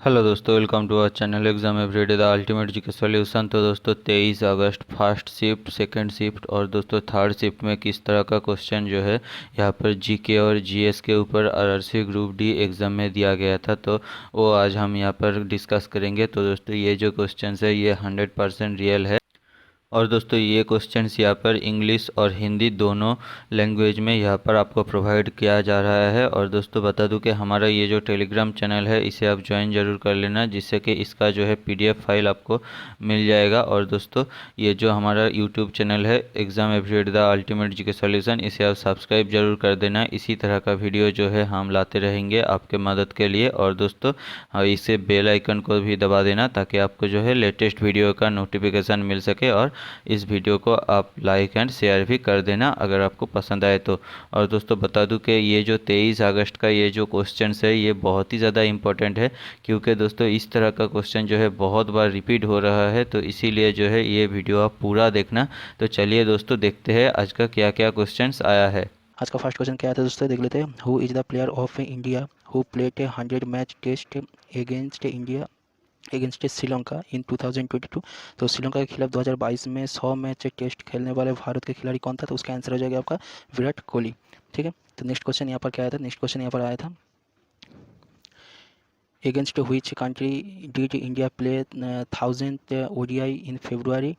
Hello दोस्तों, welcome to our channel exam everyday the ultimate GK solution. तो दोस्तों 23 अगस्त फर्स्ट शिफ्ट, सेकंड शिफ्ट और दोस्तों थर्ड शिफ्ट में किस तरह का क्वेश्चन जो है यहाँ पर जीके और जीएस के ऊपर आरआरसी ग्रुप डी एग्ज़ाम में दिया गया था, तो वो आज हम यहाँ पर डिस्कस करेंगे। तो दोस्तों ये जो क्वेश्चन है ये 100% रियल है। और दोस्तों ये क्वेश्चंस यहाँ पर इंग्लिश और हिंदी दोनों लैंग्वेज में यहाँ पर आपको प्रोवाइड किया जा रहा है। और दोस्तों बता दूं कि हमारा ये जो टेलीग्राम चैनल है इसे आप ज्वाइन जरूर कर लेना, जिससे कि इसका जो है पीडीएफ फाइल आपको मिल जाएगा। और दोस्तों ये जो हमारा यूट्यूब चैनल है exam everyday the ultimate GK solution, इसे आप सब्सक्राइब जरूर कर देना। इसी तरह का वीडियो जो है हम लाते रहेंगे आपके मदद के लिए। और दोस्तों इसे बेल आइकन को भी दबा देना ताकि आपको जो है लेटेस्ट वीडियो का नोटिफिकेशन मिल सके। और इस वीडियो को आप लाइक एंड शेयर भी कर देना अगर आपको पसंद आए तो। और दोस्तों बता दूं कि ये जो 23 अगस्त का ये जो क्वेश्चन है ये बहुत ही ज़्यादा इम्पोर्टेंट है, क्योंकि दोस्तों इस तरह का क्वेश्चन जो है बहुत बार रिपीट हो रहा है, तो इसीलिए जो है ये वीडियो आप पूरा देखना। तो चलिए दोस्तों देखते हैं आज का क्या क्या क्वेश्चन आया है। आज का फर्स्ट क्वेश्चन क्या था दोस्तों, देख लेते हैं। Who is the player of India who played a 100 match test against India against Sri Lanka in 2022। तो श्रीलंका के खिलाफ 2022 में 100 मैच टेस्ट खेलने वाले भारत के खिलाड़ी कौन था? तो उसका आंसर हो जाएगा आपका विराट कोहली। ठीक है, तो नेक्स्ट क्वेश्चन यहाँ पर क्या आया था? नेक्स्ट क्वेश्चन यहाँ पर आया था, against which country did India play 1000th ODI in February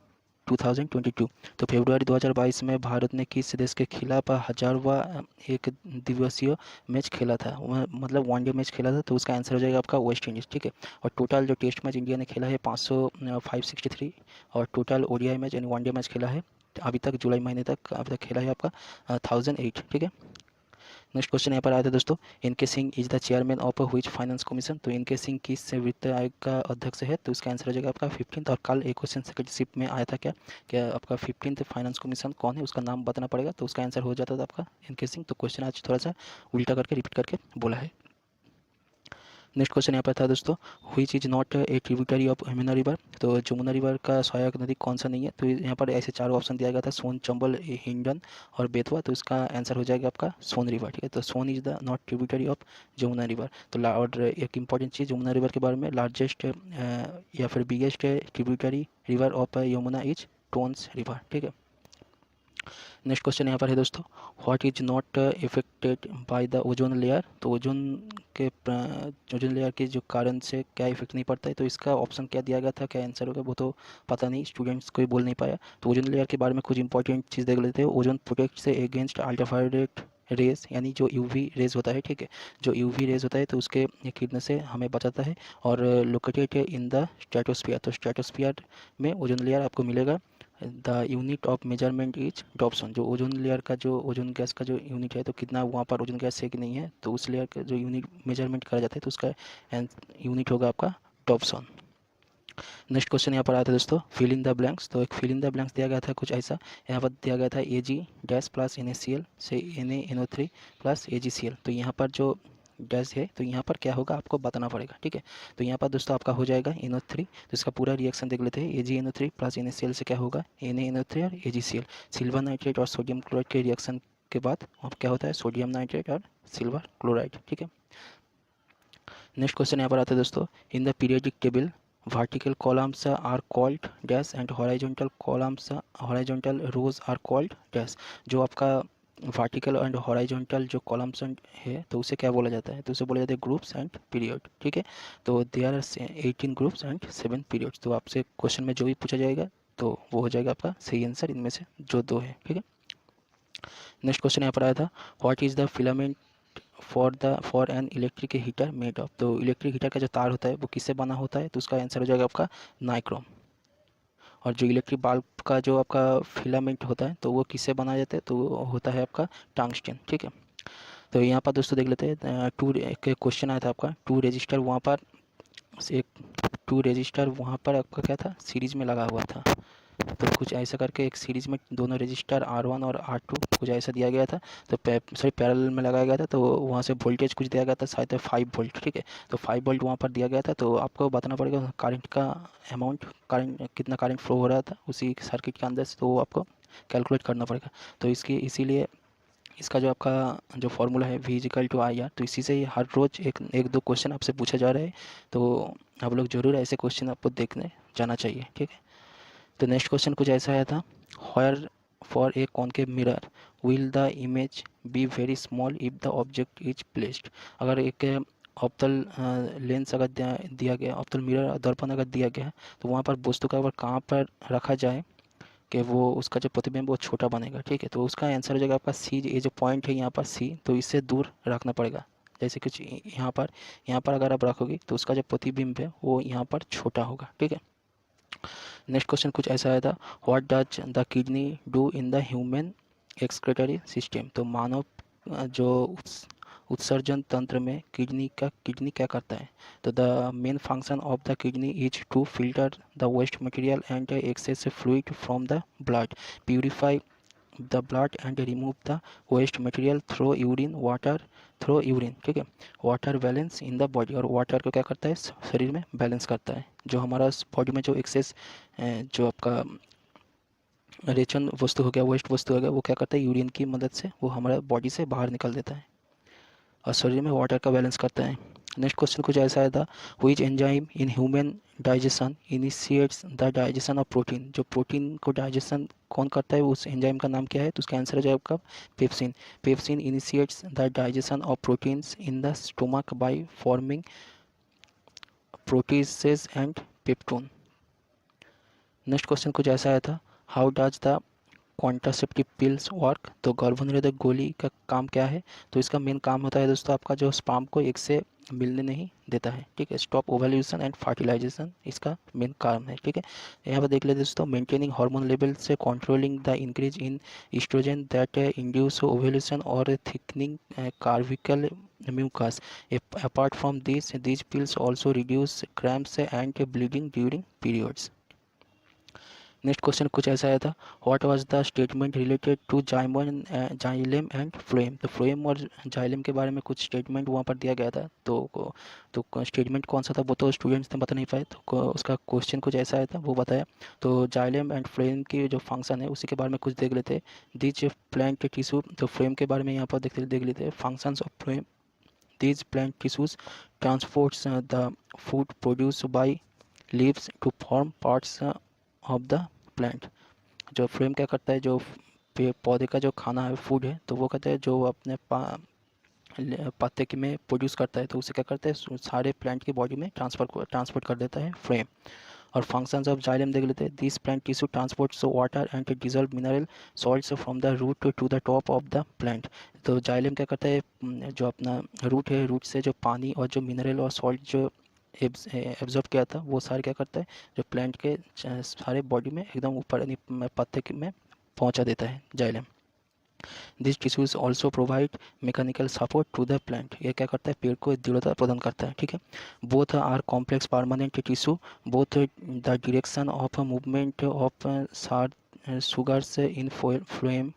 2022। तो फरवरी 2022 में भारत ने किस देश के खिलाफ 1000वां एक दिवसीय मैच खेला था, मतलब वनडे मैच खेला था? तो उसका आंसर हो जाएगा आपका वेस्ट इंडीज़। ठीक है, और टोटल जो टेस्ट मैच इंडिया ने खेला है 563, और टोटल ओडीआई मैच यानी वनडे मैच खेला है अभी तक जुलाई महीने तक अभी तक खेला है आपका 1008। ठीक है, नेक्स्ट क्वेश्चन यहाँ पर आया था दोस्तों, इनके Singh is the chairman of which finance commission. तो इनके सिंह किस वित्त आयोग का अध्यक्ष है? तो इसका आंसर हो जाएगा आपका 15th। और कल एक क्वेश्चन सेकंड शिफ्ट में आया था क्या, क्या आपका 15th फाइनेंस कमीशन कौन है, उसका नाम बताना पड़ेगा। तो उसका आंसर हो जाता था आपका इनके सिंह। तो क्वेश्चन आज थोड़ा सा उल्टा करके रिपीट करके बोला है। नेक्स्ट क्वेश्चन यहाँ पर था दोस्तों, which is not A tributary of Yamuna river. तो जमुना रिवर का सहायक नदी कौन सा नहीं है? तो यहाँ पर ऐसे चारों ऑप्शन दिया गया था, सोन, चंबल, हिंडन और बेतवा। तो इसका आंसर हो जाएगा आपका सोन रिवर। ठीक है, तो Son is the not tributary of Jamuna river. तो और एक इंपॉर्टेंट चीज़ जमुना रिवर के बारे में, लार्जेस्ट या फिर biggest tributary river of Yamuna is Tons river. ठीक है, नेक्स्ट क्वेश्चन यहाँ पर है दोस्तों, what is not affected by the ozone layer. तो ओजोन लेयर के जो कारण से क्या इफेक्ट नहीं पड़ता है? तो इसका ऑप्शन क्या दिया गया था, क्या आंसर होगा वो तो पता नहीं, स्टूडेंट्स कोई बोल नहीं पाया। तो ओजोन लेयर के बारे में कुछ इंपॉर्टेंट चीज़ देख लेते हैं। ओजोन प्रोटेक्ट से अगेंस्ट अल्ट्रावायलेट रेज, यानी जो यूवी रेज होता है। ठीक है, जो यूवी रेज होता है तो उसके किरण से हमें बचाता है, और लोकेटेड इन द स्ट्रेटोस्फियर। तो स्ट्रेटोस्फियर में ओजोन लेयर आपको मिलेगा। The unit of measurement is Dobson. जो ओजोन लेयर का जो ओजोन गैस का जो यूनिट है, तो कितना वहाँ पर ओजोन गैस है कि नहीं है, तो उस लेयर का जो यूनिट मेजरमेंट करा जाता है तो उसका यूनिट होगा आपका डॉप्सन। नेक्स्ट क्वेश्चन यहाँ पर आता है दोस्तों, फिल इन द ब्लैंक्स। तो एक फिल इन द ब्लैंक्स दिया गया था कुछ ऐसा, यहाँ पर दिया गया था एजी डैश प्लस NaCl से NaNO3 प्लस AgCl। तो यहाँ पर जो डैश है तो यहाँ पर क्या होगा आपको बताना पड़ेगा। ठीक है, तो यहाँ पर दोस्तों आपका हो जाएगा NO3। तो इसका पूरा रिएक्शन देख लेते हैं, AgNO3 प्लस NaCl से क्या होगा NaNO3 और AgCl। सिल्वर नाइट्रेट और सोडियम क्लोराइड के रिएक्शन के बाद अब क्या होता है, सोडियम नाइट्रेट और सिल्वर क्लोराइड। ठीक है, नेक्स्ट क्वेश्चन यहाँ पर आता है दोस्तों, in the periodic table vertical columns are called dash and horizontal rows are called dash। जो आपका वर्टिकल एंड हॉरिजॉन्टल जो कॉलम्स है तो उसे क्या बोला जाता है? तो उसे बोला जाता है ग्रुप्स एंड पीरियड। ठीक है, तो there are 18 groups and 7 periods. तो आपसे क्वेश्चन में जो भी पूछा जाएगा तो वो हो जाएगा आपका सही आंसर इनमें से जो दो है। ठीक है, नेक्स्ट क्वेश्चन यहाँ पर आया था, what is the filament for an electric heater made of. तो इलेक्ट्रिक हीटर का जो तार होता है वो किससे बना होता है? तो उसका आंसर हो जाएगा आपका नाइक्रोम। और जो इलेक्ट्रिक बल्ब का जो आपका फिलामेंट होता है तो वो किससे बनाया जाता है? तो वो होता है आपका टंगस्टन। ठीक है, तो यहाँ पर दोस्तों देख लेते हैं, एक क्वेश्चन आया था आपका, टू रजिस्टर वहाँ पर एक टू रजिस्टर वहाँ पर आपका क्या था, सीरीज में लगा हुआ था। तो कुछ ऐसा करके एक सीरीज़ में दोनों रजिस्टर R1 और R2 कुछ ऐसा दिया गया था, तो सॉरी पैरेलल में लगाया गया था। तो वहाँ से वोल्टेज कुछ दिया गया था, शायद 5 वोल्ट। ठीक है, तो 5 वोल्ट वहाँ पर दिया गया था। तो आपको बताना पड़ेगा करंट का अमाउंट, करंट कितना करंट फ्लो हो रहा था उसी सर्किट के अंदर से, तो वो आपको कैलकुलेट करना पड़ेगा। तो इसकी इसीलिए इसका जो आपका जो फॉर्मूला है v is equal to I R, तो इसी से ही हर रोज़ एक एक दो क्वेश्चन आपसे पूछा जा रहा है, तो आप लोग ज़रूर ऐसे क्वेश्चन आपको देखने जाना चाहिए, ठीक है। तो नेक्स्ट क्वेश्चन कुछ ऐसा आया था, where for a concave mirror will the image be very small if the object is placed. अगर एक अवतल लेंस अगर दिया गया, अवतल मिरर दर्पण अगर दिया गया है, तो वहाँ पर वस्तु का अगर कहाँ पर रखा जाए कि वो उसका जो प्रतिबिंब वो छोटा बनेगा, ठीक है। तो उसका आंसर हो जाएगा आपका सी, ये जो पॉइंट है यहाँ पर सी, तो इससे दूर रखना पड़ेगा। जैसे कुछ यहाँ पर अगर आप रखोगे तो उसका जो प्रतिबिंब है वो यहाँ पर छोटा होगा, ठीक है। नेक्स्ट क्वेश्चन कुछ ऐसा आया था, what does the kidney do in the human excretory system. तो मानव जो उत्सर्जन तंत्र में किडनी क्या करता है। तो the main function of the kidney is to filter the waste material and excess fluid from the blood, purify the blood and remove the waste material through urine, ठीक है। Water balance in the body, और water को क्या करता है, शरीर में balance करता है। जो हमारा बॉडी में जो एक्सेस जो आपका रेचन वस्तु हो गया, वेस्ट वस्तु हो गया, वो क्या करता है, यूरिन की मदद से वो हमारा बॉडी से बाहर निकल देता है और शरीर में वाटर का बैलेंस करता है। नेक्स्ट क्वेश्चन कुछ ऐसा आया था, which enzyme in human digestion initiates the digestion of protein. जो प्रोटीन को डाइजेशन कौन करता है, उस एंजाइम का नाम क्या है। तो उसका आंसर हो जाएगा आपका pepsin. Pepsin initiates the digestion of proteins in the stomach by forming proteases and peptone. Next question कुछ ऐसा आया था, how does the contraceptive pills work. तो गर्भनिरोधक गोली का काम क्या है। तो इसका मेन काम होता है दोस्तों आपका जो स्पर्म को एक से मिलने नहीं देता है, ठीक है। स्टॉप ओवल्यूशन एंड फर्टिलाइजेशन इसका मेन कारण है, ठीक है। यहाँ पर देख लेते दोस्तों, मेंटेनिंग हार्मोन लेवल से controlling the increase in estrogen that induce ovulation और thickening cervical mucus. Apart from this these pills also reduce cramps and bleeding during periods। Next question कुछ ऐसा आया था, what was the statement related to xylem and phloem. तो phloem और xylem के बारे में कुछ स्टेटमेंट वहाँ पर दिया गया था। तो स्टेटमेंट कौन सा था वो तो स्टूडेंट्स ने बता नहीं पाए, तो उसका क्वेश्चन कुछ ऐसा आया था वो बताया। तो जाइलेम एंड फ्लोएम की जो फंक्शन है उसी के बारे में कुछ देख लेते हैं। दिज प्लांट टिश्यू, तो फ्लोएम के बारे में यहाँ पर देख लेते हैं। Functions of phloem, these plant tissues transports the food produced by leaves to form parts of the plant। जो फ्लेम क्या करता है, जो पौधे का जो खाना है, फूड है, तो वो कहते हैं जो अपने पत्ते के में प्रोड्यूस करता है, तो उसे क्या करता है, सारे प्लांट की बॉडी में ट्रांसपोर्ट कर देता है फ्लेम। और फंक्शंस ऑफ जाइलम देख लेते हैं। This plant tissue transports water and dissolve mineral salts from the root to the top of the plant. तो जाइलम क्या करता है, जो अपना रूट है, रूट से जो पानी और जो मिनरल और सॉल्ट जो एब्जॉर्ब किया था, वो सारे क्या करता है, जो प्लांट के सारे बॉडी में एकदम ऊपर यानी पत्ते में पहुंचा देता है xylem. This tissues also provide mechanical support to the plant. ये क्या करता है, पेड़ को दृढ़ता प्रदान करता है, ठीक है। Both are complex permanent tissue, both the direction of movement of sugars in phloem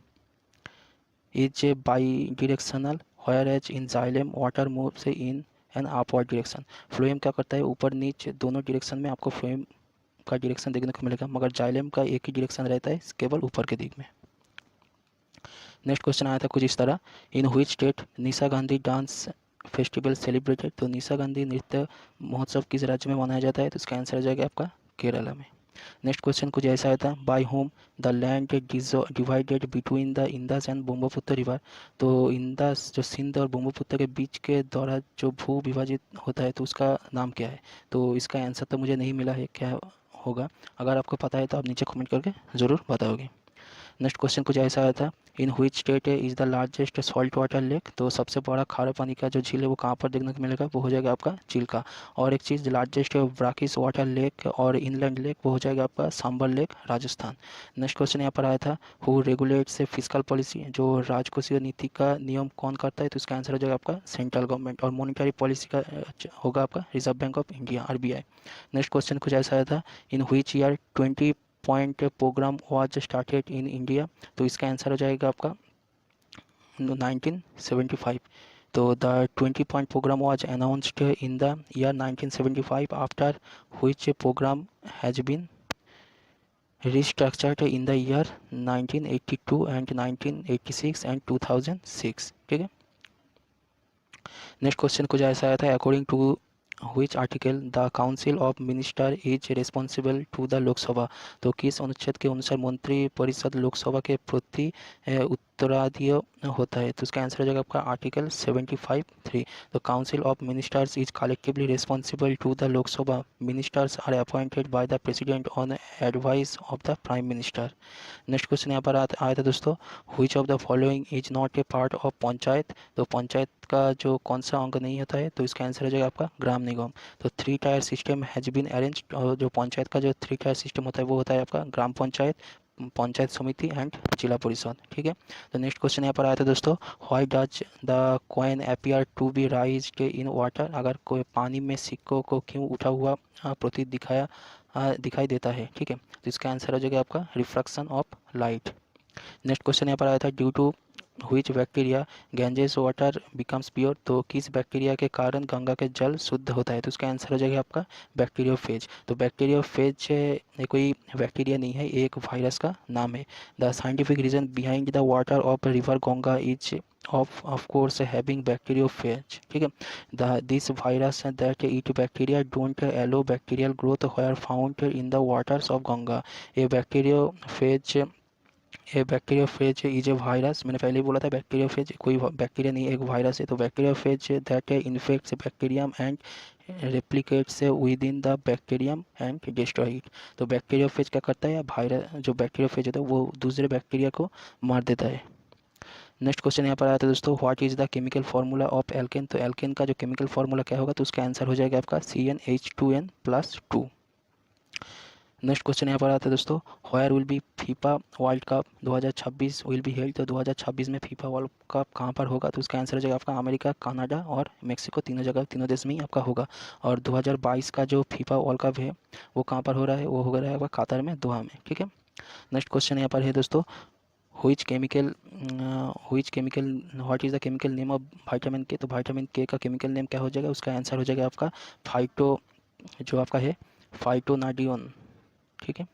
is bidirectional, whereas in xylem water moves in an upward direction। Phloem क्या करता है, ऊपर नीचे दोनों डायरेक्शन में आपको फ्लोएम का डायरेक्शन देखने को मिलेगा, मगर जाइलम का एक ही डायरेक्शन रहता है, केवल ऊपर के दिख में। नेक्स्ट क्वेश्चन आया था कुछ इस तरह, इन हुई स्टेट निशा गांधी डांस फेस्टिवल सेलिब्रेटेड। तो निशा गांधी नृत्य महोत्सव किस राज्य में मनाया जाता है। तो इसका आंसर आ जाएगा आपका केरला में। नेक्स्ट क्वेश्चन कुछ ऐसा आया था, by whom the land divided between the Indus and Brahmaputra river. तो इंदस जो सिंध और ब्रह्मपुत्र के बीच के द्वारा जो भू विभाजित होता है, तो उसका नाम क्या है। तो इसका आंसर तो मुझे नहीं मिला है, क्या होगा। अगर आपको पता है तो आप नीचे कमेंट करके ज़रूर बताओगे। नेक्स्ट क्वेश्चन कुछ ऐसा आया था, in which state is the largest salt water lake. तो सबसे बड़ा खारे पानी का जो झील है वो कहाँ पर देखने को मिलेगा, वो हो जाएगा आपका चिल्का। और एक चीज़, लार्जेस्ट ब्राकिस वाटर लेक और इनलैंड लेक, वो हो जाएगा आपका Sambhar lake, Rajasthan. Next question यहाँ पर आया था, हु रेगुलेट्स फिजिकल पॉलिसी। जो राजकोषीय नीति का नियम कौन करता है। तो इसका आंसर हो जाएगा आपका सेंट्रल गवर्नमेंट। और मॉनिटरी पॉलिसी का होगा आपका reserve bank of India, RBI। Next question कुछ ऐसा आया था, in which year 20 point programme was started in India. तो इसका आंसर हो जाएगा आपका 1975। तो the 20 point programme was announced in the year 1975 after which programme has been restructured in the year 1982 and 1986 and 2006। ठीक है। नेक्स्ट क्वेश्चन कुछ ऐसा आया था, according to which article the council of minister is responsible to the Lok Sabha. तो किस अनुच्छेद के अनुसार मंत्री परिषद लोकसभा के प्रति उत्तराधिय होता है। तो इसका आंसर हो जाएगा आपका आर्टिकल 75(3)। तो council of ministers is collectively responsible to the Lok Sabha. Ministers are appointed by the president on advice of the prime minister. Next question यहाँ पर आया था दोस्तों, which of the following is not a part of panchayat. तो पंचायत का जो कौन सा अंग नहीं होता है, तो इसका आंसर हो जाएगा आपका ग्राम निगम। तो 3 tier system has been arrange, और जो पंचायत का जो 3 टायर सिस्टम होता है वो होता है आपका ग्राम पंचायत, पंचायत समिति एंड जिला परिषद। ठीक है। तो नेक्स्ट क्वेश्चन यहाँ पर आया था दोस्तों, why does the coin appear to be raised in water. अगर कोई पानी में सिक्कों को क्यों उठा हुआ प्रतीत दिखाई देता है। ठीक है। तो इसका आंसर हो जाएगा आपका refraction of light. Next question यहाँ पर आया था, due to which bacteria Ganges water becomes pure. तो किस बैक्टीरिया के कारण गंगा के जल शुद्ध होता है। तो इसका आंसर हो जाएगा आपका बैक्टीरियोफेज। तो बैक्टीरियोफेज ये कोई बैक्टीरिया नहीं है, एक वायरस का नाम है। The scientific reason behind the water of river Ganga is of course having bacteriophage। ठीक है। this virus that eat bacteria don't allow bacterial growth where found in the waters of Ganga। a bacteriophage is a virus. मैंने पहले ही बोला था bacteriophage कोई bacteria नहीं है, एक वायरस है। तो bacteriophage that infects bacterium and replicates with in the bacterium and destroy it. तो बैक्टीरियोफेज क्या करता है, या वायरस जो बैक्टीरियोफेज होता है वो दूसरे बैक्टीरिया को मार देता है। नेक्स्ट क्वेश्चन यहाँ पर आया था दोस्तों, what is the chemical formula of alkene. तो एल्केन का जो केमिकल फार्मूला क्या होगा, तो उसका आंसर हो जाएगा आपका CnH2n+2। नेक्स्ट क्वेश्चन यहाँ पर आता है दोस्तों, where will be FIFA world cup 2026 will be held. तो 2026 में फीफा वर्ल्ड कप कहाँ पर होगा। तो उसका आंसर हो जाएगा आपका अमेरिका, कनाडा और मेक्सिको, तीनों जगह, तीनों देश में ही आपका होगा। और 2022 का जो फीफा वर्ल्ड कप है वो कहाँ पर हो रहा है, वो हो रहा है आपका कतर में, दोहा में। ठीक है। नेक्स्ट क्वेश्चन यहाँ पर है दोस्तों, what is the chemical name of vitamin के। तो विटामिन के का केमिकल नेम क्या हो जाएगा, उसका आंसर हो जाएगा आपका जो आपका है फाइटोनाडियोन। ठीक है।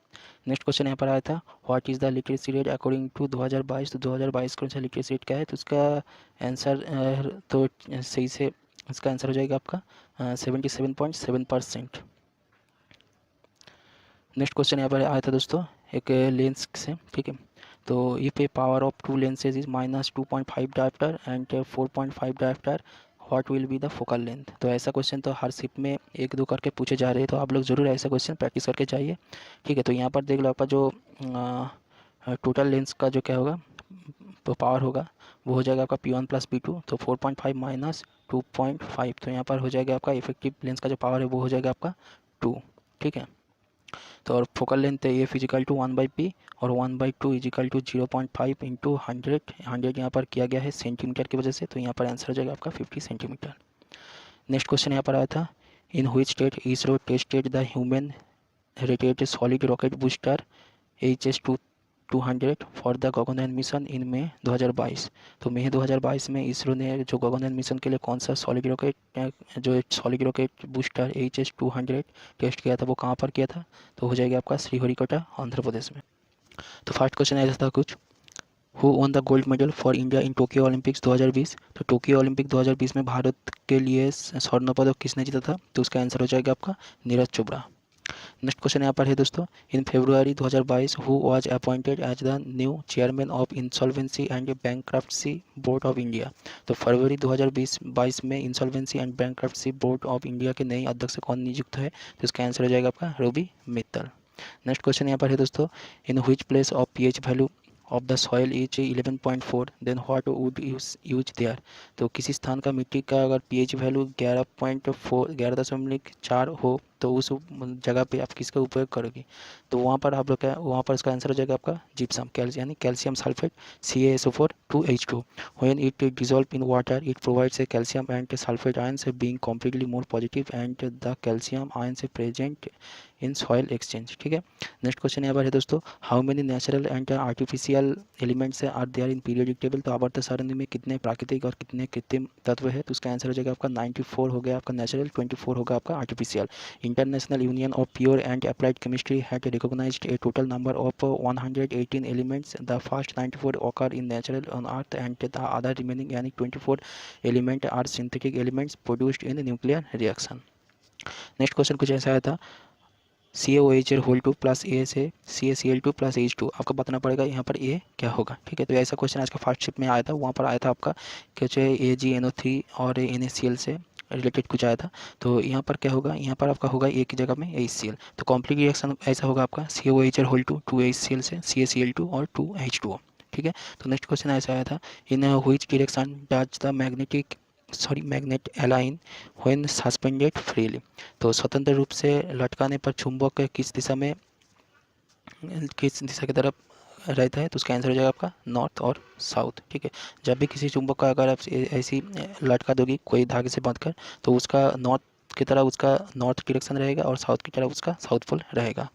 नेक्स्ट क्वेश्चन यहाँ पर आया था, what is the literacy rate according to 2022। तो 2022 का लिटरेसी रेट क्या है, तो उसका आंसर तो सही से इसका आंसर हो जाएगा आपका 77.7%। नेक्स्ट क्वेश्चन यहाँ पर आया था दोस्तों एक लेंस से। ठीक है। तो if A power of 2 lenses is -2.5 dioptre and 4.5 dioptre, what will be the focal length. तो ऐसा क्वेश्चन तो हर शिफ्ट में 1-2 करके पूछे जा रहे हैं, तो आप लोग ज़रूर ऐसा क्वेश्चन प्रैक्टिस करके जाइए। ठीक है। तो यहाँ पर देख लो आपका जो टोटल लेंस का जो क्या होगा तो पावर होगा वो हो जाएगा आपका P1+P2। तो 4.5 माइनस 2.5, तो यहाँ पर हो जाएगा आपका इफेक्टिव लेंस का जो पावर है वो हो जाएगा आपका 2। ठीक है। तो और फोकल लेंथ है F इजिकल टू 1/P और 1/2 इजिकल टू 0.5 इंटू 100 यहाँ पर किया गया है सेंटीमीटर की वजह से। तो यहाँ पर आंसर हो जाएगा आपका 50 सेंटीमीटर। नेक्स्ट क्वेश्चन यहाँ पर आया था, in which state ISRO tested the human rated solid rocket booster HS200 for the Gaganyaan mission in May 2022। तो मई 2022 में इसरो ने जो गगनयान मिशन के लिए कौन सा solid rocket booster HS200 test किया था, वो कहाँ पर किया था। तो हो जाएगा आपका श्रीहरिकोटा, आंध्र प्रदेश में। तो फर्स्ट क्वेश्चन ऐसा था कुछ, who one the gold medal for India in Tokyo Olympics 2020। तो टोक्यो ओलंपिक 2020 में भारत के लिए स्वर्ण पदक किसने जीता था। तो उसका आंसर हो जाएगा आपका नीरज चोपड़ा। नेक्स्ट क्वेश्चन यहाँ पर है दोस्तों, in February 2022 who was appointed as the new chairman of insolvency and bankruptcy board of India. तो फरवरी 2022 में insolvency and bankruptcy board of India के नए अध्यक्ष कौन नियुक्त है। तो इसका आंसर हो जाएगा आपका रवि मित्तल। नेक्स्ट क्वेश्चन यहाँ पर है दोस्तों, in which place of pH value of the soil is 11.4 then what would use there. तो किसी स्थान का मिट्टी का अगर पीएच वैल्यू 11.4 हो तो उस जगह पे आप किसका उपयोग करोगे। तो वहाँ पर आप लोग क्या, वहाँ पर इसका आंसर हो जाएगा आपका जिप्सम, यानी calcium sulphate CaSO4 2H2। When it dissolve in water it provides a calcium and sulphate ions being completely more positive and the calcium ions present in soil exchange. ठीक है। नेक्स्ट क्वेश्चन यहाँ पर है दोस्तों, how many natural and artificial elements are there in periodic table. तो आवर्त सारणी में कितने प्राकृतिक और कितने कृत्रिम तत्व है। तो उसका आंसर हो जाएगा आपका 94 हो गया आपका नेचुरल, 24 होगा आपका artificial. International union of pure and applied chemistry had recognized a total number of 118 elements. The first 94 occur in natural on earth and the other remaining यानी 24 element are synthetic elements produced in nuclear reaction. Next question कुछ ऐसा आया था, CaOH whole 2 plus ए से CaCl2 plus H2. आपको बताना पड़ेगा यहाँ पर ए क्या होगा. ठीक है, तो ऐसा क्वेश्चन आज का फर्स्ट शिफ्ट में आया था, वहाँ पर आया था आपका कुछ AgNO3 और NaCl से रिलेटेड कुछ आया था. तो यहाँ पर क्या होगा, यहाँ पर आपका होगा एक की जगह में HCl. तो कॉम्प्लीट रिएक्शन ऐसा होगा आपका CaOH होल 2 2HCl से CaCl2 और 2H2O. ठीक है, तो नेक्स्ट क्वेश्चन ऐसा आया था, in which direction does the magnet align when suspended freely. तो स्वतंत्र रूप से लटकाने पर चुंबक किस दिशा की तरफ रहता है. तो उसका आंसर हो जाएगा आपका नॉर्थ और साउथ. ठीक है, जब भी किसी चुंबक का अगर आप ऐसी लटका दोगी कोई धागे से बांधकर, तो उसका नॉर्थ की तरफ उसका नॉर्थ डायरेक्शन रहेगा और साउथ की तरफ उसका साउथ पोल रहेगा.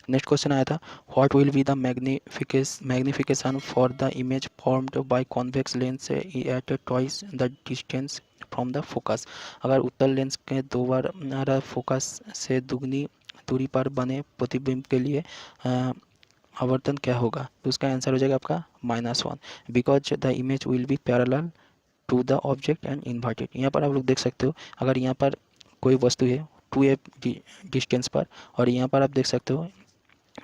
नेक्स्ट क्वेश्चन आया था, what will be the magnification for the image formed by convex lens at twice the distance from the focus. अगर उत्तल लेंस के दो बार फोकस से दुगनी दूरी पर बने प्रतिबिंब के लिए आवर्तन क्या होगा. तो उसका आंसर हो जाएगा आपका -1, because the image will be parallel to the object and inverted. यहाँ पर आप लोग देख सकते हो, अगर यहाँ पर कोई वस्तु है 2f डिस्टेंस पर, और यहाँ पर आप देख सकते हो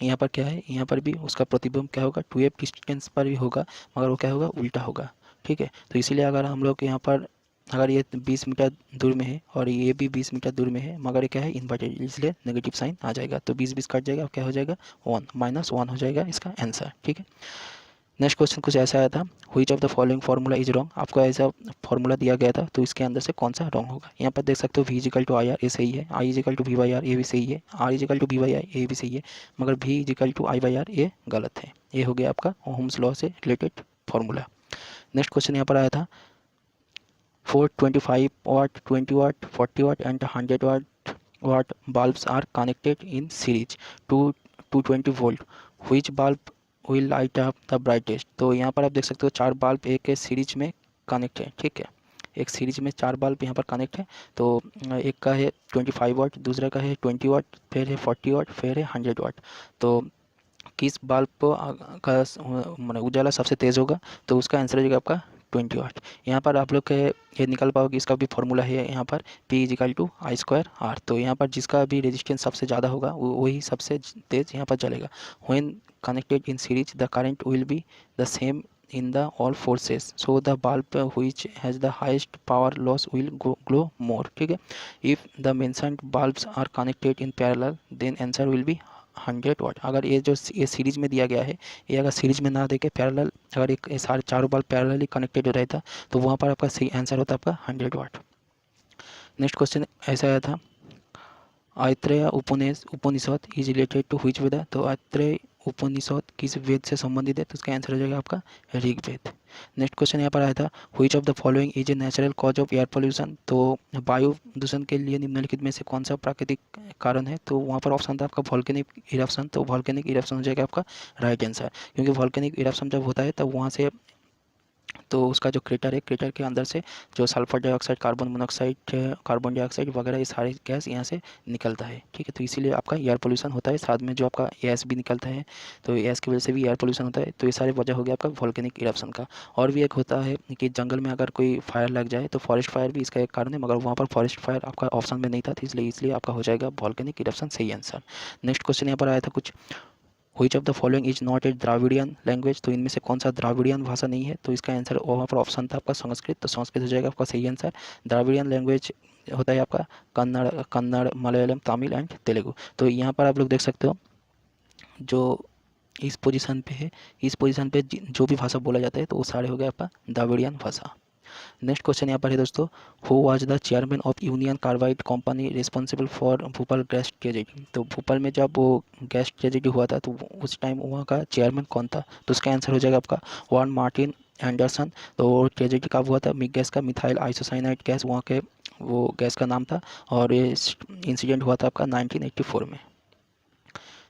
यहाँ पर क्या है, यहाँ पर भी उसका प्रतिबिंब क्या होगा 2f डिस्टेंस पर भी होगा, मगर वो क्या होगा, उल्टा होगा. ठीक है, तो इसीलिए अगर हम लोग यहाँ पर अगर ये 20 मीटर दूर में है और ये भी 20 मीटर दूर में है, मगर ये क्या है इन्वर्टेड, इसलिए नेगेटिव साइन आ जाएगा. तो 20 कट जाएगा, क्या हो जाएगा 1 -1 हो जाएगा इसका आंसर. ठीक है, नेक्स्ट क्वेश्चन कुछ ऐसा आया था, which of the following formula is wrong. आपको ऐसा फार्मूला दिया गया था, तो इसके अंदर से कौन सा रॉन्ग होगा. यहाँ पर देख सकते हो V = IR, ये सही है. I = V/R, ये भी सही है. R = V/I, ये भी सही है. मगर V = I/R, ये गलत है. ये हो गया आपका ओहम्स लॉ से रिलेटेड फार्मूला. नेक्स्ट क्वेश्चन यहाँ पर आया था, 425 watt, 20 watt, 40 watt and 100 watt bulbs are connected in series to 220 volt. Which bulb will light up the brightest. तो यहाँ पर आप देख सकते हो 4 बल्ब एक सीरीज में कनेक्ट है. ठीक है, एक सीरीज में 4 बल्ब यहाँ पर कनेक्ट है. तो एक का है 25 वाट, दूसरा का है 20 वाट, फिर है 40 वाट, फिर है 100 वाट. तो किस बल्ब का मतलब उजाला सबसे तेज़ होगा. तो उसका आंसर हो जाएगा आपका 20 वाट. यहाँ पर आप लोग के ये निकल पाओगे, इसका भी फॉर्मूला है यहाँ पर P = I²R. तो यहाँ पर जिसका भी रेजिस्टेंस सबसे ज़्यादा होगा वही सबसे तेज़ यहाँ पर चलेगा. When connected in series the current will be the same in the all forces, so the bulb which has the highest power loss will glow more. ठीक है, if the mentioned bulbs are connected in parallel then answer will be 100 वाट. अगर ये जो ये series में दिया गया है, ये अगर सीरीज में ना देके पैरेलल, अगर एक सारे चारों बल्ब पैरेलली कनेक्टेड रहता, तो वहाँ पर आपका सही आंसर होता आपका 100 वाट. नेक्स्ट क्वेश्चन ऐसा आया था, आयत्रेय उपनिषद इज रिलेटेड टू व्हिच वेद. तो आयत्रेय उपनिषद किस वेद से संबंधित है. तो उसका आंसर हो जाएगा आपका ऋग्वेद. नेक्स्ट क्वेश्चन यहाँ पर आया था, which of the following is a natural cause of air pollution. तो वायु प्रदूषण के लिए निम्नलिखित में से कौन सा प्राकृतिक कारण है. तो वहाँ पर ऑप्शन था आपका वॉल्केनिक इरप्शन. तो वॉल्केनिक इरप्शन हो जाएगा आपका राइट आंसर, क्योंकि वॉल्केनिक इरप्शन जब होता है तब वहाँ से तो उसका जो क्रेटर है, क्रेटर के अंदर से जो sulphur dioxide, carbon monoxide, carbon dioxide वगैरह ये सारे गैस यहाँ से निकलता है. ठीक है, तो इसीलिए आपका एयर पोल्यूशन होता है. साथ में जो आपका गैस भी निकलता है, तो गैस की वजह से भी एयर पोल्यूशन होता है. तो ये सारे वजह हो गया आपका वॉल्केनिक इरप्शन का. और भी एक होता है कि जंगल में अगर कोई फायर लग जाए तो फॉरेस्ट फायर भी इसका एक कारण है, मगर वहाँ पर फॉरेस्ट फायर आपका ऑप्शन में नहीं था, तो इसलिए आपका हो जाएगा वॉल्केनिक इरप्शन सही आंसर. नेक्स्ट क्वेश्चन यहाँ पर आया था कुछ, which of the following is not A Dravidian language. तो इनमें से कौन सा द्राविडियन भाषा नहीं है. तो इसका आंसर वहाँ पर ऑप्शन था आपका संस्कृत. तो संस्कृत हो जाएगा आपका सही आंसर. द्राविडियन लैंग्वेज होता है आपका कन्नड़, मलयालम, तमिल एंड तेलुगु. तो यहाँ पर आप लोग देख सकते हो जो इस पोजीशन पे है, इस पोजीशन पे जो भी भाषा बोला जाता है तो वो सारे हो गए आपका द्राविडियन भाषा. नेक्स्ट क्वेश्चन यहाँ पर है दोस्तों, who was the chairman of union carbide company responsible for Bhopal gas tragedy. तो भोपाल में जब वो गैस ट्रेजेडी हुआ था तो उस टाइम वहाँ का चेयरमैन कौन था. तो उसका आंसर हो जाएगा आपका वॉन मार्टिन एंडरसन. तो ट्रेजेडी कब हुआ था, मिग गैस का, मिथाइल आइसोसाइनाइड गैस वहाँ के वो गैस का नाम था, और ये इंसिडेंट हुआ था आपका 1984 में.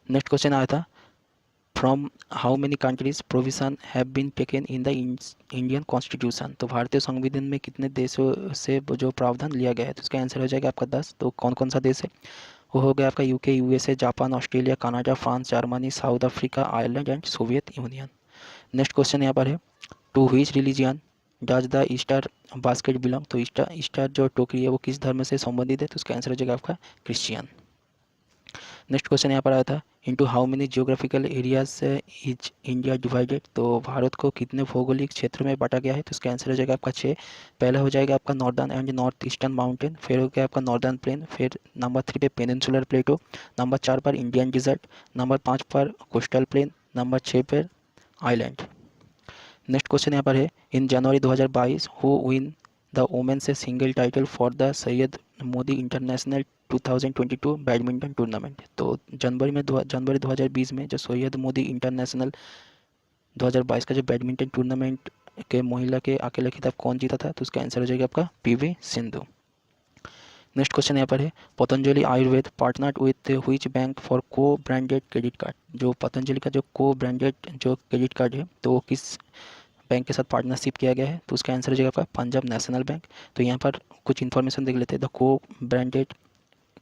नेक्स्ट क्वेश्चन आया था, from how many countries provision have been taken in the Indian constitution. तो भारतीय संविधान में कितने देशों से जो प्रावधान लिया गया है, तो इसका आंसर हो जाएगा आपका 10। तो कौन कौन सा देश है, वो हो गया आपका UK, USA, Japan, Australia, Canada, France, Germany, South Africa, Ireland and Soviet Union. Next question यहाँ पर है, to which religion does the Easter basket belong. तो ईस्टर जो टोकरी है वो किस धर्म से संबंधित है, तो उसका आंसर हो जाएगा आपका क्रिश्चियन। नेक्स्ट क्वेश्चन यहाँ पर आया था, into how many geographical areas is India divided. तो भारत को कितने भौगोलिक क्षेत्र में बांटा गया है, तो इसका आंसर हो जाएगा आपका 6। पहला हो जाएगा आपका northern and north eastern mountain, फिर हो गया आपका नॉर्दर्न प्लेन, फिर नंबर 3 पे पेनिनसुलर प्लेटो, नंबर 4 पर इंडियन डिजर्ट, नंबर 5 पर कोस्टल प्लेन, नंबर 6 पर आइलैंड। नेक्स्ट क्वेश्चन यहाँ पर है, in January 2022 who win the women's single title for the Syed Modi international 2022 badminton tournament. तो जनवरी 2020 में जो सैयद मोदी इंटरनेशनल 2022 का जो बैडमिंटन टूर्नामेंट के महिला के अकेले खिताब कौन जीता था, तो उसका आंसर हो जाएगा आपका पीवी सिंधु। नेक्स्ट क्वेश्चन यहाँ पर है, Patanjali Ayurveda partnered with which bank for को ब्रांडेड क्रेडिट कार्ड। जो पतंजलि का जो को ब्रांडेड जो क्रेडिट कार्ड है, तो वो किस बैंक के साथ पार्टनरशिप किया गया है, तो उसका आंसर हो जाएगा आपका पंजाब नेशनल बैंक। तो यहाँ पर कुछ इन्फॉर्मेशन देख लेते हैं। द को branded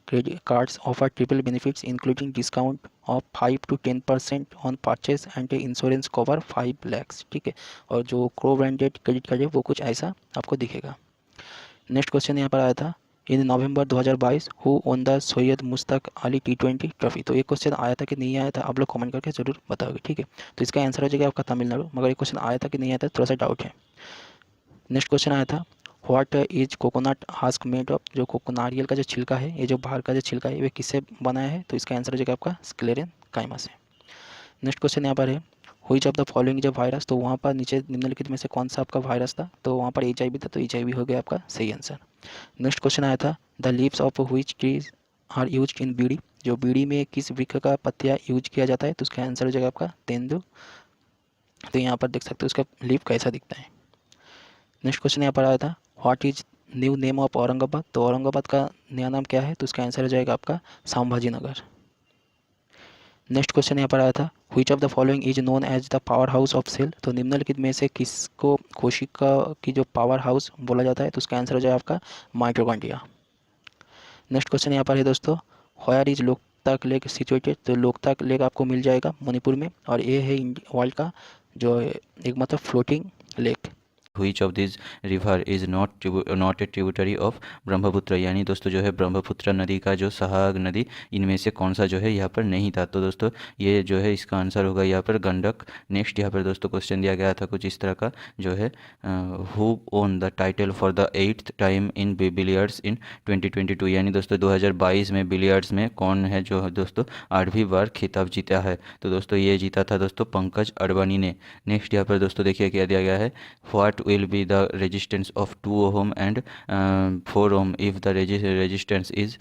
credit cards offer triple benefits including discount of 5 to 10% on purchase and insurance cover 5 lakhs। ठीक है, और जो को ब्रांडेड क्रेडिट कार्ड है वो कुछ ऐसा आपको दिखेगा। नेक्स्ट क्वेश्चन यहाँ पर आया था, इन नवंबर 2022 who won the Syed Mushtaq Ali T20 trophy. तो ये क्वेश्चन आया था कि नहीं आया था, आप लोग कमेंट करके जरूर बताओगे। ठीक है, तो इसका आंसर हो जाएगा आपका तमिलनाडु, मगर ये क्वेश्चन आया था कि नहीं आया था थोड़ा सा डाउट है। नेक्स्ट क्वेश्चन आया था, what is coconut husk made of. जो नारियल का जो छिलका है, ये जो बाहर का जो छिलका है, वे किससे बनाया है, तो इसका आंसर हो जाएगा आपका स्क्लेरन काइमा से। नेक्स्ट क्वेश्चन यहाँ पर है, व्हिच ऑफ द फॉलोइंग जो वायरस। तो वहाँ पर नीचे निम्नलिखित में से कौन सा आपका वायरस था, तो वहाँ पर HIV था, तो HIV हो गया आपका सही आंसर। नेक्स्ट क्वेश्चन आया था, the leaves of which trees are used in bidi. जो बीड़ी में किस वृक्ष का पत्तियाँ यूज किया जाता है, तो उसका आंसर हो जाएगा आपका तेंदु। तो यहाँ पर देख सकते हो उसका लीव कैसा दिखता है। नेक्स्ट क्वेश्चन यहाँ पर आया था, what is new name of Aurangabad. तो औरंगाबाद का नया नाम क्या है, तो उसका आंसर हो जाएगा आपका संभाजी नगर। नेक्स्ट क्वेश्चन यहाँ पर आया था, which of the following is known as the power house of cell. तो निम्नलिखित में से किसको कोशिका की जो पावर हाउस बोला जाता है, तो उसका आंसर हो जाएगा आपका माइटोकॉन्ड्रिया। नेक्स्ट क्वेश्चन यहाँ पर है दोस्तों, where is Loktak lake situated. तो लोकतक लेक आपको मिल जाएगा मणिपुर में, और ये है वर्ल्ड का जो एक मतलब floating lake. which of these river is not a tributary of Brahmaputra. यानी दोस्तों जो है ब्रह्मपुत्र नदी का जो सहायक नदी, इनमें से कौन सा जो है यहाँ पर नहीं था। तो दोस्तों ये जो है इसका आंसर होगा यहाँ पर गंडक। नेक्स्ट यहाँ पर दोस्तों क्वेश्चन दिया गया था कुछ इस तरह का, जो है who won the title for the 8th time in billiards in 2022। यानी दोस्तों 2022 में बिलियर्ड्स में कौन है जो दोस्तों 8वीं बार खिताब जीता है, तो दोस्तों ये जीता था दोस्तों पंकज अडवाणी ने। नेक्स्ट यहाँ पर दोस्तों देखिए क्या दिया गया है, what will be the resistance of 2 ohm and 4 ohm if the resistance is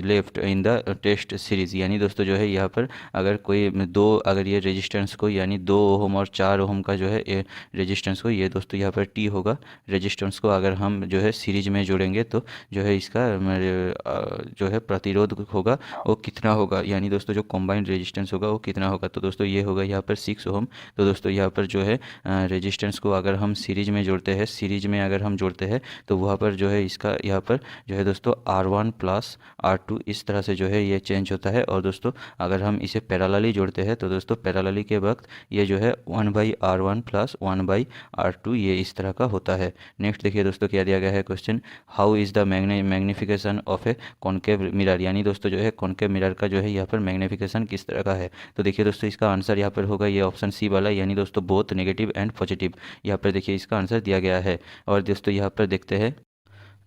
left in the test series। यानी दोस्तों जो है यहाँ पर अगर कोई अगर ये रेजिस्टेंस को यानी 2 ओम और 4 ओम का जो है रेजिस्टेंस को, ये दोस्तों यहाँ पर T होगा, रेजिस्टेंस को अगर हम जो है सीरीज में जोड़ेंगे तो जो है इसका जो है प्रतिरोध होगा वो कितना होगा, यानी दोस्तों जो कॉम्बाइंड रेजिस्टेंस होगा वो कितना होगा। तो दोस्तों ये होगा यहाँ पर 6 ओम। तो दोस्तों यहाँ पर जो है रेजिस्टेंस को अगर हम सीरीज में जोड़ते हैं, सीरीज में अगर हम जोड़ते हैं तो वहाँ पर जो है इसका यहाँ पर जो है दोस्तों R1 + R2 इस तरह से जो है ये चेंज होता है। और दोस्तों अगर हम इसे पैरेलली जोड़ते हैं तो दोस्तों पैरेलली के वक्त ये जो है 1/R1 + 1/R2 ये इस तरह का होता है। नेक्स्ट देखिए दोस्तों क्या दिया गया है question, how is the magnification of a concave mirror. यानी दोस्तों जो है कॉन्केव मिरर का जो है यहाँ पर मैग्निफिकेशन किस तरह का है। तो देखिए दोस्तों इसका आंसर यहाँ पर होगा ये ऑप्शन सी वाला, यानी दोस्तों बोथ नेगेटिव एंड पॉजिटिव। यहाँ पर देखिए इसका आंसर दिया गया है। और दोस्तों यहाँ पर देखते हैं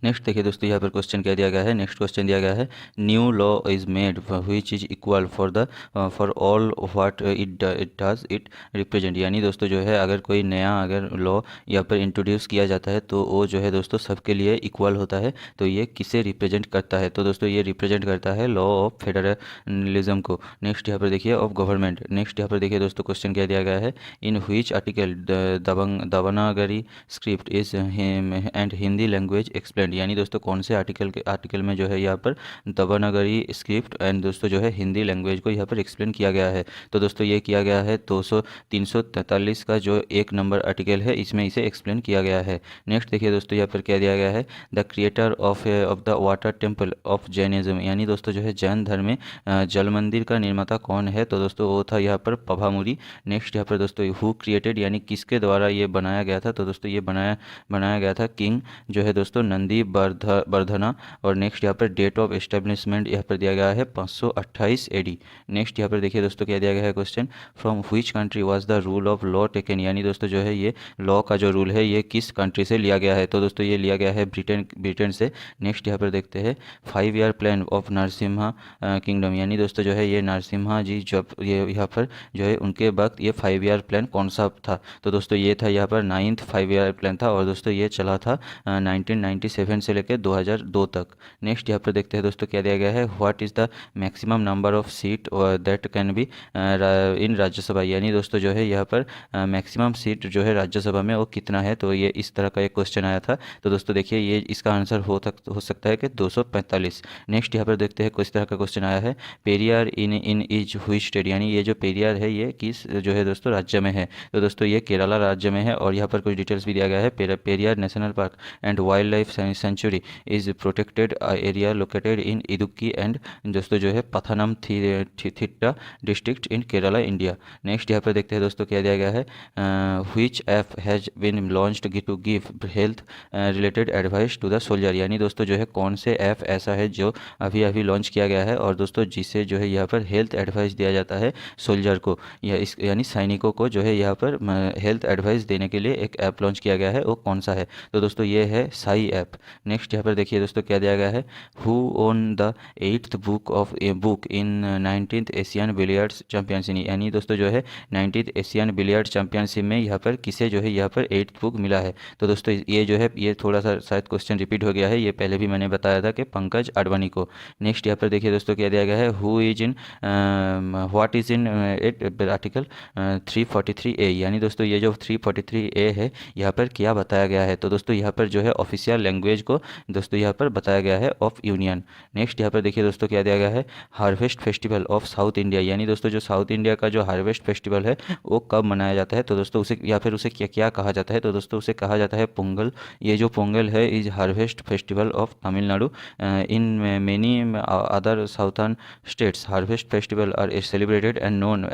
नेक्स्ट, देखिए दोस्तों यहाँ पर क्वेश्चन क्या दिया गया है। नेक्स्ट क्वेश्चन दिया गया है, new law is made which is equal for all what it does it represent. यानी दोस्तों जो है अगर कोई नया अगर लॉ यहाँ पर इंट्रोड्यूस किया जाता है तो वो जो है दोस्तों सबके लिए इक्वल होता है। तो ये किसे रिप्रेजेंट करता है, तो दोस्तों ये रिप्रेजेंट करता है लॉ ऑफ फेडरलिज्म को। नेक्स्ट यहाँ पर देखिए ऑफ गवर्नमेंट। नेक्स्ट यहाँ पर देखिए दोस्तों क्वेश्चन क्या दिया गया है, in which article Devanagari script is and Hindi language explained. And यानी दोस्तों कौन से आर्टिकल में जो है यहाँ पर देवनागरी स्क्रिप्ट एंड दोस्तों जो है हिंदी लैंग्वेज को यहाँ पर एक्सप्लेन किया गया है। तो दोस्तों ये किया गया है 343 का जो 1 नंबर आर्टिकल है इसमें इसे एक्सप्लेन किया गया है। नेक्स्ट देखिए दोस्तों यहाँ पर क्या दिया गया है, the creator of the water temple of Jainism यानी दोस्तों जो है जैन धर्म में जल मंदिर का निर्माता कौन है, तो दोस्तों वो था यहाँ पर पभामुरी। नेक्स्ट यहाँ पर दोस्तों हु क्रिएटेड यानी किसके द्वारा ये बनाया गया था, तो दोस्तों ये बनाया गया था किंग जो है दोस्तों नंदी बर्धना। और नेक्स्ट यहाँ पर डेट ऑफ एस्टेब्लिशमेंट यहाँ पर दिया गया है 528 AD। नेक्स्ट यहाँ पर देखिए दोस्तों क्या दिया गया है question, from which country was the rule of law taken यानी दोस्तों जो है ये लॉ का जो रूल है ये किस कंट्री से लिया गया है, तो दोस्तों ये लिया गया है ब्रिटेन से। नेक्स्ट यहाँ पर देखते हैं 5 year plan of Narasimha kingdom यानी दोस्तों जो है ये नरसिम्हा जी जब ये यहाँ पर जो है उनके वक्त ये 5 ईयर प्लान कौन सा था, तो दोस्तों ये था यहाँ पर 9th 5 ईयर प्लान था और दोस्तों ये चला था 1997 से लेकर 2002 तक। नेक्स्ट यहाँ पर देखते हैं दोस्तों क्या दिया गया है, what is the maximum number of seat that can be in Rajya Sabha यानी दोस्तों जो है यहाँ पर मैक्सिमम सीट जो है राज्यसभा में वो कितना है, तो ये इस तरह का एक क्वेश्चन आया था। तो दोस्तों देखिए ये इसका आंसर हो सकता है कि 245। नेक्स्ट यहाँ पर देखते हैं किस तरह का क्वेश्चन आया है, पेरियार इन इज व्हिच स्टेट यानी ये जो पेरियार है ये किस जो है दोस्तों राज्य में है, तो दोस्तों ये केरला राज्य में है। और यहाँ पर कुछ डिटेल्स भी दिया गया है, Periyar national park and wild life sanctuary is protected area located in Idukki and दोस्तों जो है Pathanamthitta district in Kerala India. Next यहाँ पर देखते हैं दोस्तों क्या दिया गया है, which app has been launched to give health related advice to the soldier यानी दोस्तों जो है कौन से ऐप ऐसा है जो अभी अभी लॉन्च किया गया है और दोस्तों जिससे जो है यहाँ पर हेल्थ एडवाइस दिया जाता है सोल्जर को या इस यानी सैनिकों को जो है यहाँ पर हेल्थ एडवाइस देने के लिए एक ऐप लॉन्च किया गया है, वो कौन सा है, तो दोस्तों ये है साई ऐप। नेक्स्ट यहाँ पर देखिए दोस्तों क्या दिया गया है, who won the 8th book in 19th Asian billiards championship यानी दोस्तों जो है 19th एशियन बिलियर्ड चैंपियनशिप में यहाँ पर किसे जो है यहाँ पर 8th बुक मिला है, तो दोस्तों ये जो है ये थोड़ा सा शायद क्वेश्चन रिपीट हो गया है, ये पहले भी मैंने बताया था कि पंकज आडवाणी को। नेक्स्ट यहाँ पर देखिए दोस्तों क्या दिया गया है, who is in what is in article 343A यानी दोस्तों ये जो 343A है यहाँ पर क्या बताया गया है, तो दोस्तों यहाँ पर जो है ऑफिशियल लैंग्वेज को दोस्तों यहाँ पर बताया गया है ऑफ यूनियन। नेक्स्ट यहाँ पर देखिए दोस्तों क्या दिया गया है, harvest festival of south India यानी दोस्तों जो साउथ इंडिया का जो हार्वेस्ट फेस्टिवल है वो कब मनाया जाता है, तो दोस्तों उसे या फिर उसे क्या क्या कहा जाता है, तो दोस्तों उसे कहा जाता है पोंगल। ये जो पोंगल है is harvest festival of Tamil Nadu in many other southern states harvest festival are celebrated and known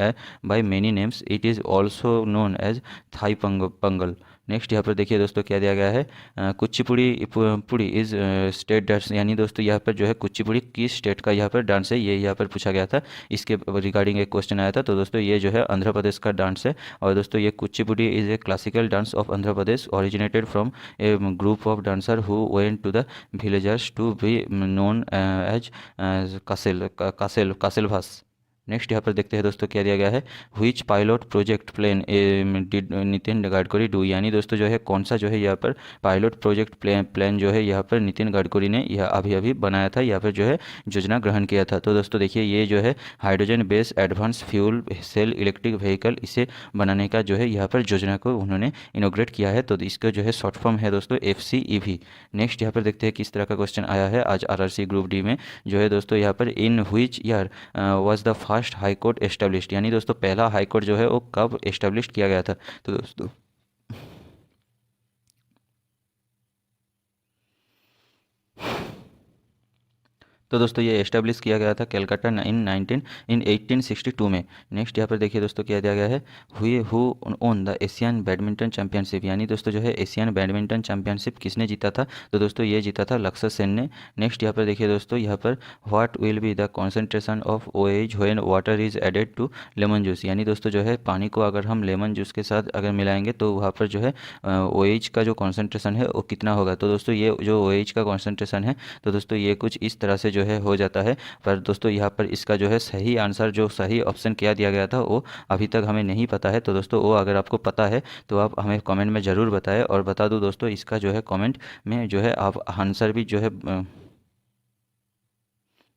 by many names, it is also known as Thai Pongal. Next यहाँ पर देखिए दोस्तों क्या दिया गया है, कुचिपुड़ी इज स्टेट डांस यानी दोस्तों यहाँ पर जो है कुचिपुड़ी किस स्टेट का यहाँ पर डांस है, ये यहाँ पर पूछा गया था, इसके रिगार्डिंग एक क्वेश्चन आया था। तो दोस्तों ये जो है आंध्र प्रदेश का डांस है और दोस्तों ये Kuchipudi is a classical dance of Andhra Pradesh originated from a group of dancer who went to the villagers to be known as कासेल भास। नेक्स्ट यहाँ पर देखते हैं दोस्तों क्या दिया गया है, which pilot project plan did Nitin Gadkari do यानी दोस्तों जो है कौन सा जो है यहाँ पर पायलट प्रोजेक्ट प्लान जो है यहाँ पर नितिन गडकरी ने यह अभी बनाया था या फिर जो है योजना ग्रहण किया था। तो दोस्तों देखिए ये जो है hydrogen based advance fuel cell electric vehicle इसे बनाने का जो है यहाँ पर योजना को उन्होंने इनोग्रेट किया है, तो इसका जो है शॉर्ट फॉर्म है दोस्तों FCEV। नेक्स्ट यहाँ पर देखते हैं किस तरह का क्वेश्चन आया है आज RRC ग्रुप डी में, जो है दोस्तों यहाँ पर इन which year was the first high court established यानी दोस्तों पहला हाई कोर्ट जो है वो कब एस्टेब्लिश किया गया था, तो दोस्तों ये एस्टेब्लिश किया गया था कलकत्ता इन 1862 में। नेक्स्ट यहाँ पर देखिए दोस्तों क्या दिया गया है, who won the Asian badminton championship यानी दोस्तों जो है एशियन बैडमिंटन चैंपियनशिप किसने जीता था, तो दोस्तों ये जीता था लक्ष्य सेन ने। नेक्स्ट यहाँ पर देखिए दोस्तों यहाँ पर what will be the concentration of OH when water is added to lemon juice यानी दोस्तों जो है पानी को अगर हम लेमन जूस के साथ अगर मिलाएंगे तो वहाँ पर जो है OH का जो कॉन्सेंट्रेशन है वो कितना होगा, तो दोस्तों ये जो OH का कॉन्सेंट्रेशन है तो दोस्तों ये कुछ इस तरह से जो है हो जाता है। पर दोस्तों यहाँ पर इसका जो है सही आंसर जो सही ऑप्शन क्या दिया गया था वो अभी तक हमें नहीं पता है, तो दोस्तों वो अगर आपको पता है तो आप हमें कमेंट में ज़रूर बताएं। और बता दूं दोस्तों इसका जो है कमेंट में जो है आप आंसर भी जो है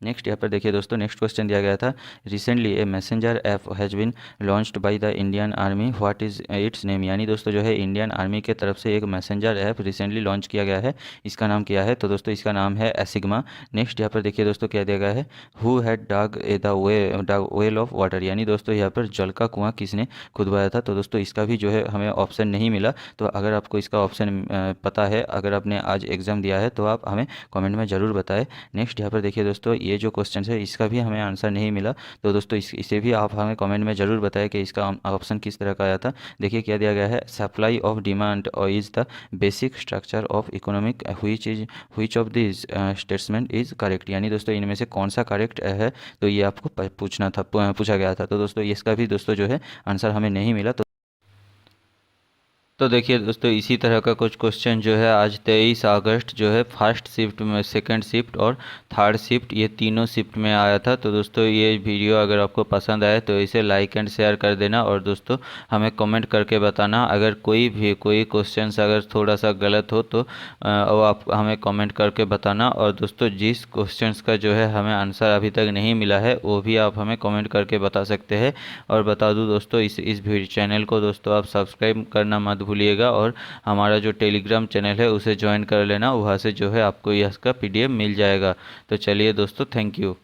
नेक्स्ट यहाँ पर देखिए दोस्तों, नेक्स्ट क्वेश्चन दिया गया था, recently a messenger app has been launched by the Indian army, what is its name. यानी दोस्तों जो है इंडियन आर्मी के तरफ से एक मैसेंजर ऐप रिसेंटली लॉन्च किया गया है, इसका नाम क्या है? तो दोस्तों इसका नाम है एसिग्मा। नेक्स्ट यहाँ पर देखिए दोस्तों क्या दिया गया है, who had dug the well of water. यानी दोस्तों यहाँ पर जल का कुआं किसने खुदवाया था? तो दोस्तों इसका भी जो है हमें ऑप्शन नहीं मिला। तो अगर आपको इसका ऑप्शन पता है, अगर आपने आज एग्ज़ाम दिया है, तो आप हमें कमेंट में ज़रूर बताएं। नेक्स्ट यहाँ पर देखिए दोस्तों, ये जो क्वेश्चन है इसका भी हमें आंसर नहीं मिला। तो दोस्तों इसे भी आप हमें कमेंट में ज़रूर बताएं कि इसका ऑप्शन किस तरह का आया था। देखिए क्या दिया गया है, सप्लाई ऑफ डिमांड और is the basic structure of economic which of this statement is correct. यानी दोस्तों इनमें से कौन सा करेक्ट है, तो ये आपको पूछा गया था। तो दोस्तों इसका भी दोस्तों जो है आंसर हमें नहीं मिला। तो देखिए दोस्तों, इसी तरह का कुछ क्वेश्चन जो है आज 23 अगस्त जो है फर्स्ट शिफ्ट में, सेकंड शिफ्ट और थर्ड शिफ्ट, ये तीनों शिफ्ट में आया था। तो दोस्तों ये वीडियो अगर आपको पसंद आए तो इसे लाइक एंड शेयर कर देना, और दोस्तों हमें कमेंट करके बताना अगर कोई क्वेश्चन अगर थोड़ा सा गलत हो तो वो आप हमें कमेंट करके बताना। और दोस्तों जिस क्वेश्चन का जो है हमें आंसर अभी तक नहीं मिला है वो भी आप हमें कमेंट करके बता सकते हैं। और बता दूं दोस्तों, इस वीडियो चैनल को दोस्तों आप सब्सक्राइब करना मत भूलिएगा, और हमारा जो टेलीग्राम चैनल है उसे ज्वाइन कर लेना, वहाँ से जो है आपको इसका PDF मिल जाएगा। तो चलिए दोस्तों, थैंक यू।